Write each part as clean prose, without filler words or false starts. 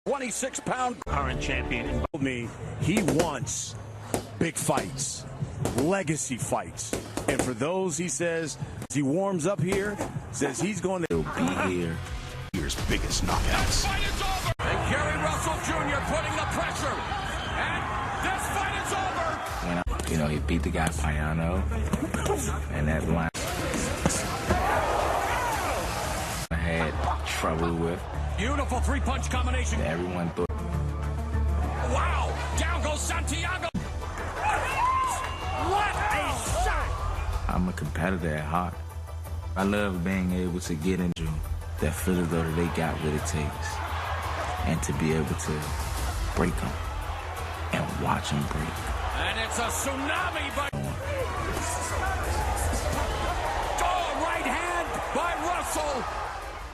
26-pound current champion. And told me he wants big fights, legacy fights. And for those, he says, as he warms up here, says he's going to be here. Year's biggest knockouts. This fight is over. And Gary Russell Jr. putting the pressure. And this fight is over. You know, he beat the guy Payano. And that line I had trouble with. Beautiful three-punch combination. Everyone thought. Wow! Down goes Santiago. What a shot! I'm a competitor at heart. I love being able to get into that feeling though that they got what it takes. And to be able to break them and watch them break. And it's a tsunami by... Oh, right hand by Russell.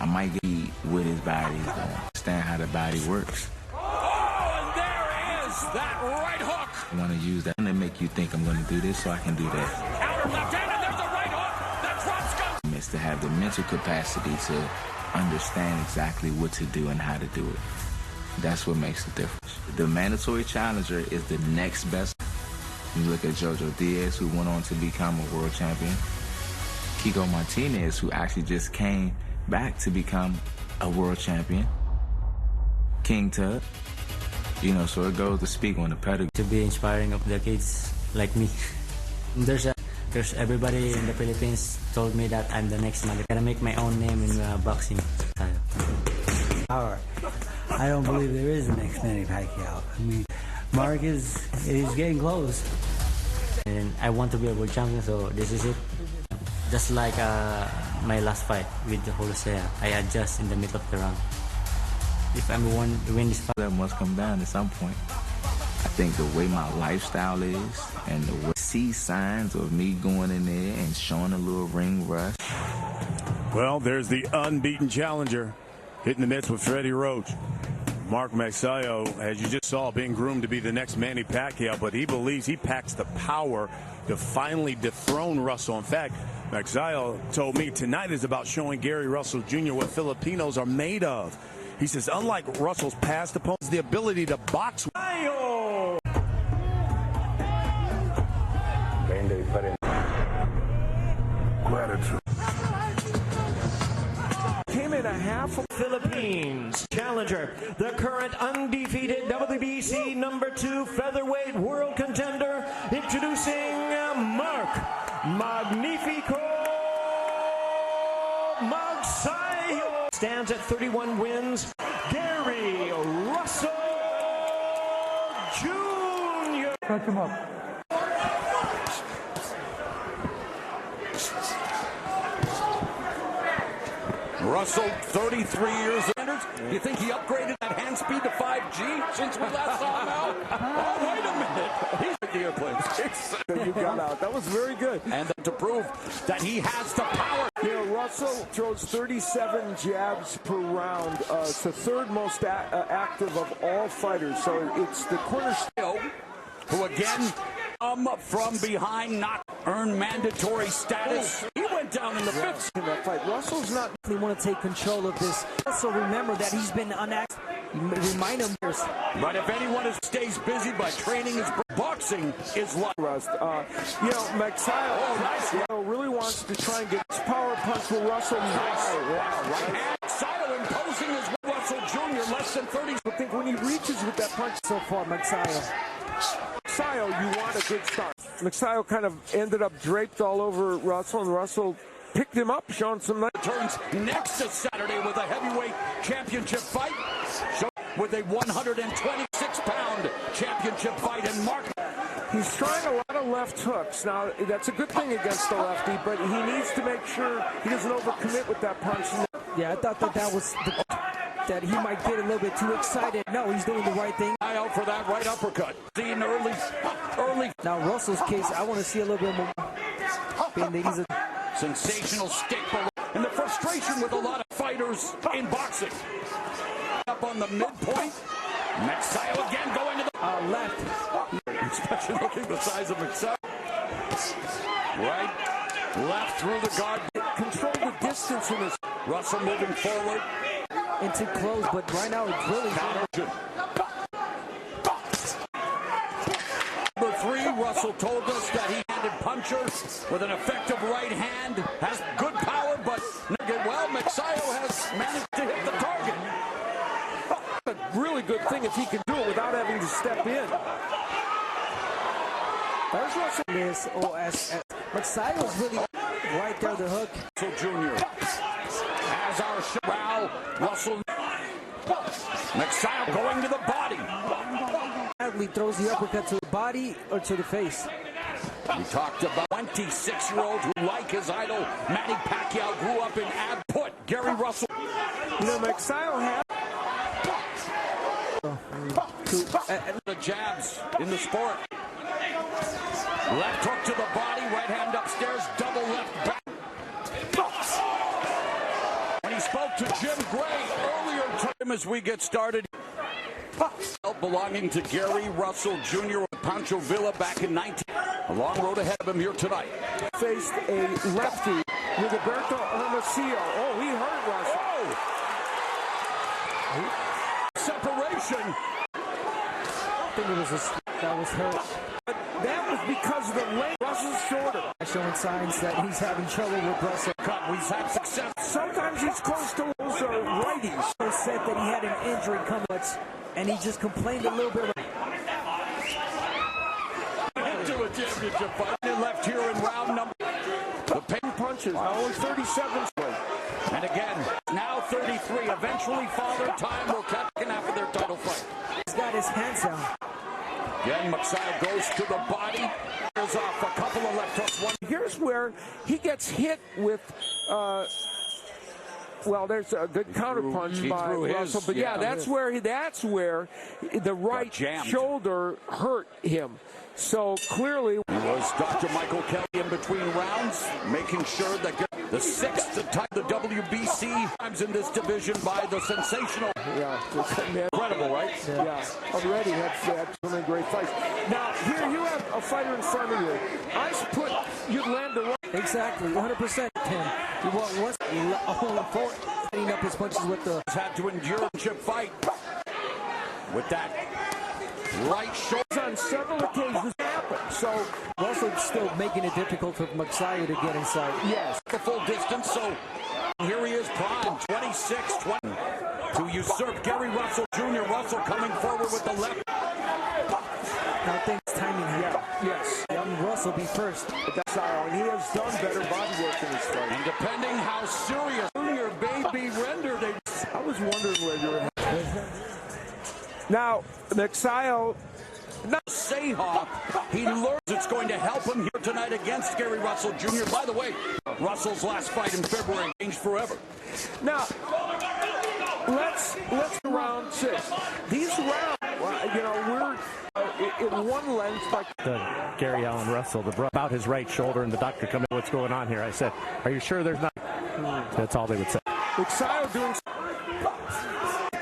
I might get with his body, understand how the body works. Oh, and there is that right hook. I want to use that and make you think I'm going to do this, so I can do that. Outer left hand, and there's a right hook. That drops gun. It's to have the mental capacity to understand exactly what to do and how to do it. That's what makes the difference. The mandatory challenger is the next best. You look at Jojo Diaz, who went on to become a world champion. Kiko Martinez, who actually just came back to become a world champion. King Tut. You know, so it goes to speak on the pedigree. To be inspiring of the kids like me. There's everybody in the Philippines told me that I'm the next man. I gotta make my own name in boxing. Power. I don't believe there is a next Manny Pacquiao. I mean, Mark is getting close. And I want to be a world champion, so this is it. Just like my last fight with Holosea, I adjust in the middle of the round. If I'm the one to win this fight, that must come down at some point. I think the way my lifestyle is and the way I see signs of me going in there and showing a little ring rush. Well, there's the unbeaten challenger hitting the mitts with Freddie Roach. Mark Magsayo, as you just saw, being groomed to be the next Manny Pacquiao, but he believes he packs the power to finally dethrone Russell. In fact, Magsayo told me tonight is about showing Gary Russell Jr. what Filipinos are made of. He says, unlike Russell's past opponents, the ability to box. Gratitude. Came in a half of Philippines. Challenger, the current undefeated WBC #2 featherweight world contender, introducing Mark Magnifico Magsayo. Stands at 31 wins. Gary Russell Jr. Cut him up. Russell, 33 years old. You think he upgraded that hand speed to 5G since we last saw him out? Oh, wait a minute. He's at the airplane. You got out. That was very good. And to prove that he has the power. You know, Russell throws 37 jabs per round. It's the third most active of all fighters. So it's the cornerstone. Who again from behind, not earn mandatory status. He went down in the fifth. In that fight, Russell's not. They want to take control of this. Also remember that he's been unactive. Remind him. But if anyone stays busy by training his boxing is luck. You know, Magsayo really wants to try and get his power punch with Russell. Wow. Right hand. Magsayo imposing his Russell Jr. less than 30. I think when he reaches with that punch So far, Magsayo, you want a good start. Magsayo kind of ended up draped all over Russell, and Russell picked him up, showing some nice turns next to Saturday with a heavyweight championship fight. With a 126-pound championship fight in Mark. He's trying a lot of left hooks. Now, that's a good thing against the lefty, but he needs to make sure he doesn't overcommit with that punch. yeah, I thought that was that he might get a little bit too excited. No, he's doing the right thing. Eye out for that right uppercut. Seeing early. Now, Russell's case, I want to see a little bit more. He's a sensational stick, and the frustration with a lot of fighters in boxing. Up on the midpoint. Magsayo again going to the left. Especially looking the size of Magsayo. Right. Left through the guard. Control the distance in this. Russell moving forward. into close, but right now it's really good. Number 3, Russell told us that he handed puncher with an effective right hand, has good power, but well, Magsayo has managed to hit the target. A really good thing if he can do it without having to step in. There's Russell. This, as Magsayo's really right there, the hook. Russell Jr. has our shot. Wow, Russell. Magsayo going to the body. He throws the uppercut to the body or to the face. We talked about 26-year-olds who like his idol. Manny Pacquiao grew up in Put Gary Russell. You know, Magsayo had the jabs in the sport. Left hook to the body, right hand upstairs, double left back. And he spoke to Jim Gray earlier time as we get started. Belonging to Gary Russell Jr. with Pancho Villa back in 19. A long road ahead of him here tonight. Faced a lefty with Roberto Hermosillo. Oh, he hurt Russell. Oh. Separation. I think it was that was hurt. But that was because of the length. Russell's shorter. Showing signs that he's having trouble with Russell. We've had success. Sometimes he's close to those righties. He said that he had an injury coming, and he just complained a little bit. Into a championship fight. Left here in round number. The pain punches. Only 37. And again, now 33. Eventually, Father Time will catch him after their title fight. He's got his hands down. Again, Magsayo goes to the body. There's off a couple of left hooks. One. Here's where he gets hit with. Well, there's a good counterpunch by Russell, but yeah, that's where the right shoulder hurt him. So clearly, it was Dr. Michael Kelly in between rounds, making sure that the 6th time the WBC times in this division by the sensational. Yeah, incredible, right? Yeah, already had so many great fights. Now here you have a fighter in front of you. I put you'd land the right. Exactly, 100%. Him. He was setting up his punches with the. Had to endure a chip fight with that right shoulder. On several occasions happened. So Russell still making it difficult for Magsayo to get inside. Yes, the full distance. So here he is, prime 26-20 to usurp Gary Russell Jr. Russell coming forward with the left. Now things timing here. Yes. Russell be first. And he has done better body work in his fight. And depending how serious Junior baby rendered it. I was wondering where you were. Now, Magsayo. Seha, he learns it's going to help him here tonight against Gary Russell Jr. By the way, Russell's last fight in February changed forever. Now, let's round 6. These rounds, we're in one length. Gary Allen Russell, about his right shoulder, and the doctor come in. What's going on here? I said, "Are you sure there's not?" That's all they would say. Magsayo doing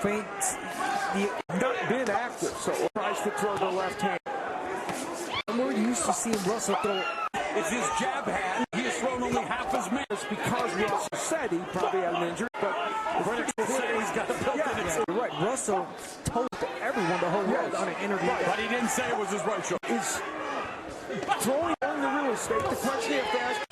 feints. Not been active, so tries to throw the left hand. We're used to seeing Russell throw. It's his jab hand. He has thrown only half as many. It's because Russell said he probably had an injury, but critics will say he's got a built-in injury. You're right. Russell told everyone the whole world on an interview. Right. But he didn't say it was his right shoulder. Is throwing on the real estate. The question you have to ask,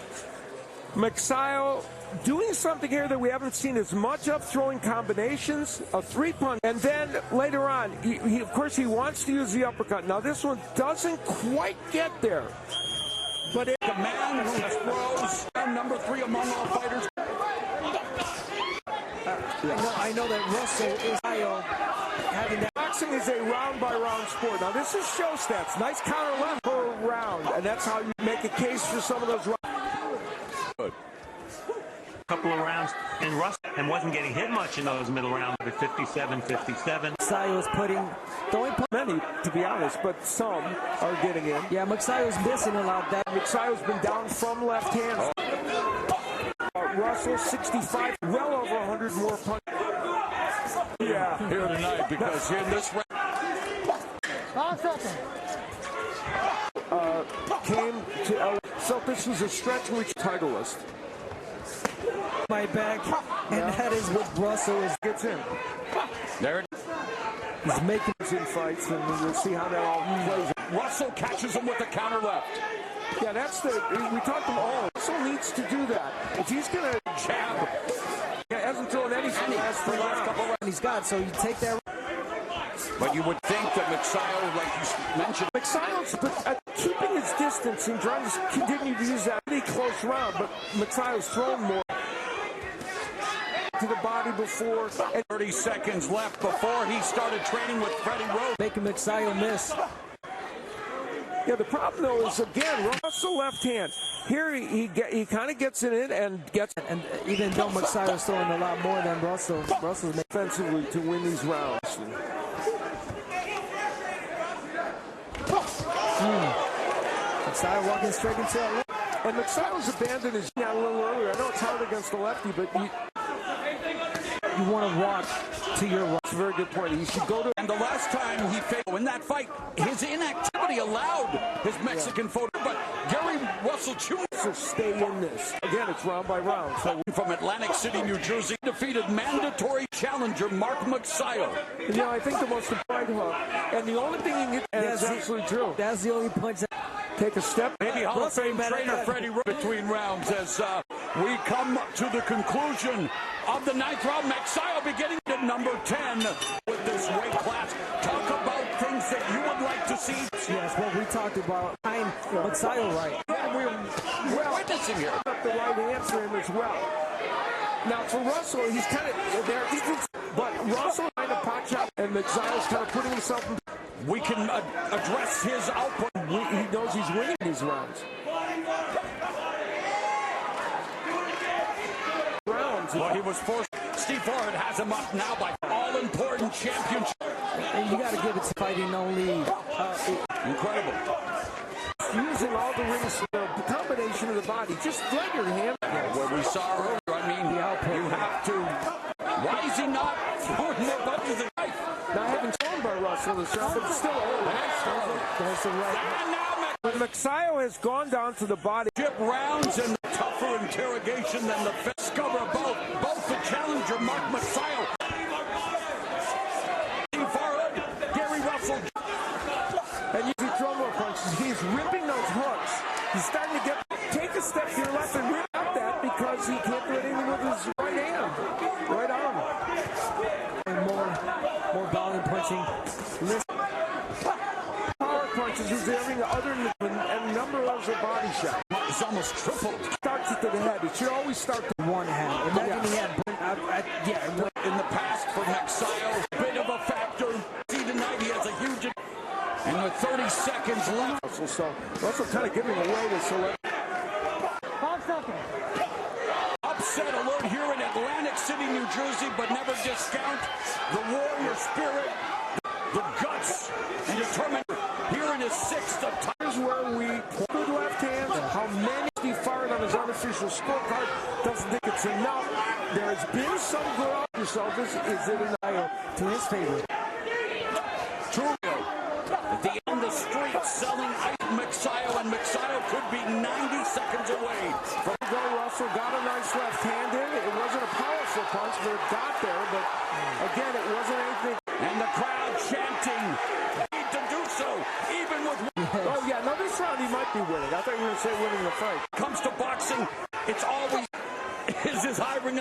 Magsayo doing something here that we haven't seen as much of, throwing combinations, a 3-punch, and then later on, he of course he wants to use the uppercut. Now this one doesn't quite get there, but the man who throws number 3 among all fighters. I know that Russell is having that. Boxing is a round-by-round sport. Now this is show stats. Nice counter left per round, and that's how you make a case for some of those rounds. Good. Couple of rounds in Russell and wasn't getting hit much in those middle rounds at 57-57. Magsayo's throwing many, to be honest, but some are getting in. Yeah, Magsayo's missing a lot. That Magsayo's been down from left hand. Russell 65, well over 100 more punches. Yeah, here tonight because in this round came to felt this was a stretch which titleist. My back, and that is what Russell is. Gets in. There it He's making in fights, and we'll see how that all plays. Russell catches him with the counter left. Yeah, that's we talked about all. Russell needs to do that. If he's going to Jab. he hasn't thrown anything the last three rounds. Couple rounds. He's got, so you take that. But you would think that Magsayo, like you mentioned, Magsayo's keeping his distance and trying to continue to use that pretty close round, but Magsayo's thrown more to the body before. And 30 seconds left before he started training with Freddie Rhodes. Making Magsayo miss. yeah, the problem though is again Russell left hand. Here he kind of gets in it and gets. And even though Magsayo's throwing a lot more than Russell's making Offensively to win these rounds. Magsayo walking straight into that. And Magsayo's abandoned his a little earlier. I know it's hard against the lefty, but You want to walk to your right. it's a very good point. He should go to. And the last time he failed in that fight, his inactivity allowed his Mexican foe. But Gary Russell Jr. to stay in this. Again, it's round by round. So from Atlantic City, New Jersey, defeated mandatory challenger Mark Magsayo. you know, I think the most important hook, and the only thing he can get, and it's absolutely true. That's the only punch. Take a step. Maybe Hall of Fame trainer Freddie Rhodes between rounds as we come to the conclusion of the ninth round. Magsayo beginning at number 10 with this weight class. Talk about things that you would like to see. Yes, what we talked about. I'm Magsayo right. Yeah, We're witnessing here. got the right answer in as well. Now for Russell, he's kind of there, but Russell kind of pot shot, and Magsayo's kind of putting himself in. We can address his output. He knows he's winning these rounds. Well, he was forced. Steve Ford has him up now by all-important championship. And you got to give it to fighting only. Incredible. Using all the rings, the combination of the body. Just let your hand. What we saw earlier, I mean, you have to. Why is he not throwing more punches than knife? Now, having thrown by Russell this round, but still. There's the right. And now But Magsayo has gone down to the body. chip rounds and tougher interrogation than the discover both the challenger Mark Magsayo. Steve Ford, Gary Russell. And you can throw more punches. He's ripping those hooks. He's starting to take a step to your left and rip out that because he can't do anything with his right hand, right arm. And more volume punching. Power punches is everything other than and a number of those are body shots. It's almost tripled. Starts it to the head. It should always start to One hand. Imagine he had. In the past for Magsayo, bit of a factor. See tonight he has a huge. And with 30 seconds left. Russell. So Russell kind of giving away this. Upset alert here in Atlantic City, New Jersey, but never discount the warrior spirit, the guts, and determined here in his sixth of time. Here's where we good left hand. How many he fired on his unofficial scorecard doesn't think it's enough. There has been some good on yourself. Is it enough To his favor. Trujillo at the end of the street selling ice. Magsayo, and Magsayo could be 90 seconds away from. Russell got a nice left hand in. It wasn't a powerful punch, but it got there. But again, it wasn't anything. And the crowd chanting need to do so, even with. Oh yeah, no, this round he might be winning. I thought you were going to say winning the fight. Comes to boxing, it's always is his high ring.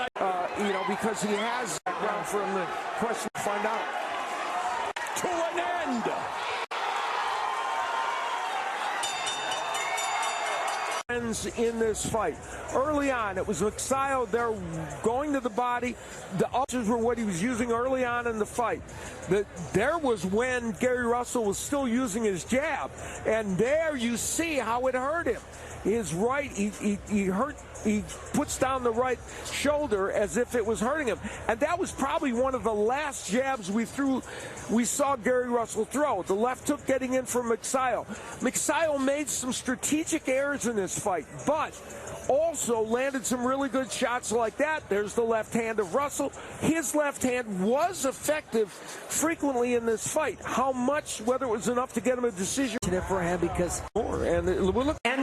Because he has background for him. The question to find out. To an end. In this fight. Early on, it was Magsayo. They're going to the body. The ups were what he was using early on in the fight. There was when Gary Russell was still using his jab, and there you see how it hurt him. His right, he puts down the right shoulder as if it was hurting him, and that was probably one of the last jabs we saw Gary Russell throw. The left hook getting in for Magsayo. Magsayo made some strategic errors in this fight, but also landed some really good shots like that. There's the left hand of Russell. His left hand was effective frequently in this fight. How much, whether it was enough to get him a decision For him because more, and we'll look. and